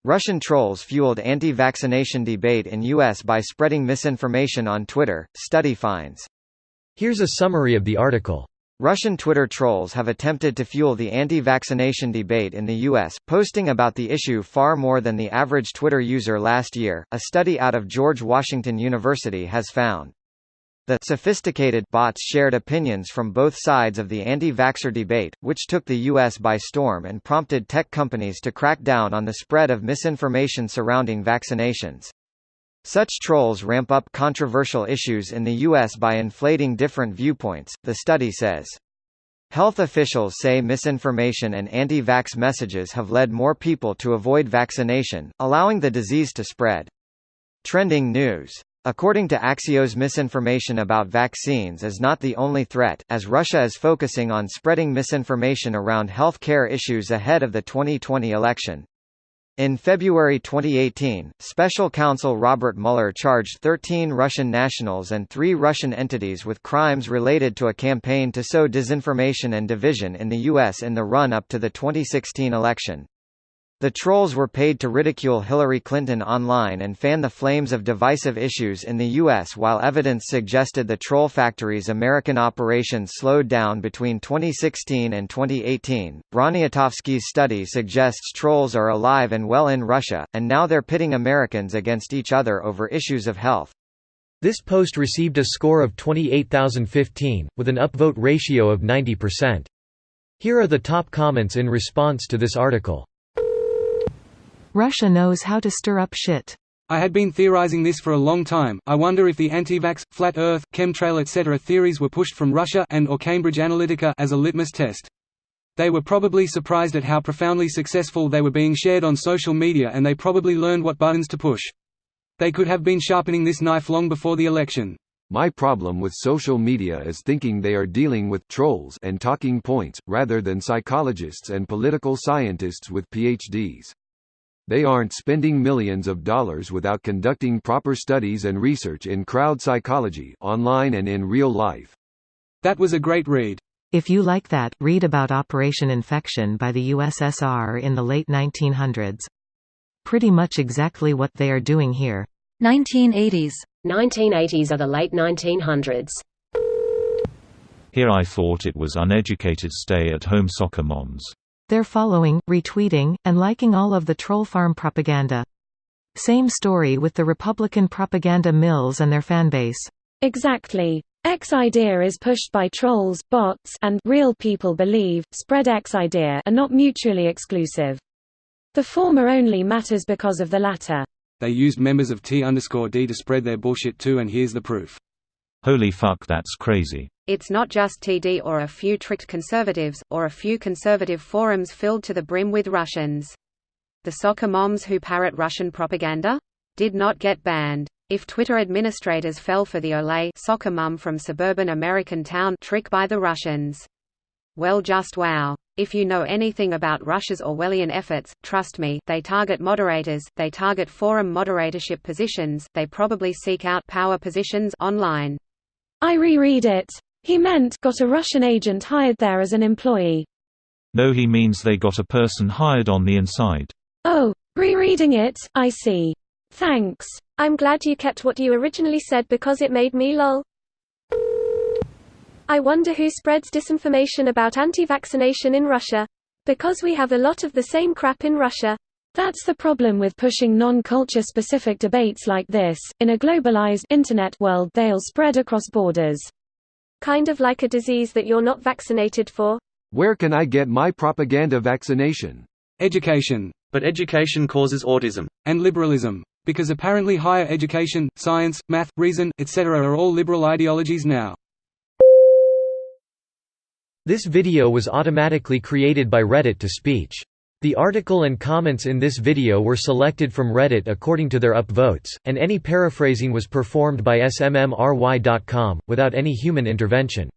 Russian trolls fueled anti-vaccination debate in U.S. by spreading misinformation on Twitter, study finds. Here's a summary of the article. Russian Twitter trolls have attempted to fuel the anti-vaccination debate in the U.S., posting about the issue far more than the average Twitter user last year, a study out of George Washington University has found. The sophisticated bots shared opinions from both sides of the anti-vaxxer debate, which took the U.S. by storm and prompted tech companies to crack down on the spread of misinformation surrounding vaccinations. Such trolls ramp up controversial issues in the U.S. by inflating different viewpoints, the study says. Health officials say misinformation and anti-vax messages have led more people to avoid vaccination, allowing the disease to spread. Trending news. According to Axios, misinformation about vaccines is not the only threat, as Russia is focusing on spreading misinformation around health care issues ahead of the 2020 election. In February 2018, Special Counsel Robert Mueller charged 13 Russian nationals and 3 Russian entities with crimes related to a campaign to sow disinformation and division in the U.S. in the run-up to the 2016 election. The trolls were paid to ridicule Hillary Clinton online and fan the flames of divisive issues in the U.S. While evidence suggested the Troll Factory's American operations slowed down between 2016 and 2018, Broniatowski's study suggests trolls are alive and well in Russia, and now they're pitting Americans against each other over issues of health. This post received a score of 28,015, with an upvote ratio of 90%. Here are the top comments in response to this article. Russia knows how to stir up shit. I had been theorizing this for a long time. I wonder if the anti-vax, flat earth, chemtrail etc. theories were pushed from Russia and/or Cambridge Analytica as a litmus test. They were probably surprised at how profoundly successful they were being shared on social media, and they probably learned what buttons to push. They could have been sharpening this knife long before the election. My problem with social media is thinking they are dealing with trolls and talking points, rather than psychologists and political scientists with PhDs. They aren't spending millions of dollars without conducting proper studies and research in crowd psychology, online and in real life. That was a great read. If you like that, read about Operation Infection by the USSR in the late 1900s. Pretty much exactly what they are doing here. 1980s. 1980s are the late 1900s. Here I thought it was uneducated stay-at-home soccer moms. They're following, retweeting, and liking all of the troll farm propaganda. Same story with the Republican propaganda mills and their fanbase. Exactly. X idea is pushed by trolls, bots, and real people believe, spread X idea are not mutually exclusive. The former only matters because of the latter. They used members of T_D to spread their bullshit too, and here's the proof. Holy fuck, that's crazy. It's not just TD or a few tricked conservatives, or a few conservative forums filled to the brim with Russians. The soccer moms who parrot Russian propaganda? Did not get banned. If Twitter administrators fell for the Olay soccer mum from suburban American town trick by the Russians. Well, just wow. If you know anything about Russia's Orwellian efforts, trust me, they target moderators, they target forum moderatorship positions, they probably seek out power positions online. I reread it. He meant, got a Russian agent hired there as an employee. No, he means they got a person hired on the inside. Oh, rereading it, I see. Thanks. I'm glad you kept what you originally said because it made me lol. I wonder who spreads disinformation about anti-vaccination in Russia. Because we have a lot of the same crap in Russia. That's the problem with pushing non-culture specific debates like this. In a globalized internet world, they'll spread across borders. Kind of like a disease that you're not vaccinated for. Where can I get my propaganda vaccination? Education. But education causes autism. And liberalism. Because apparently higher education, science, math, reason, etc. are all liberal ideologies now. This video was automatically created by Reddit to speech. The article and comments in this video were selected from Reddit according to their upvotes, and any paraphrasing was performed by smmry.com, without any human intervention.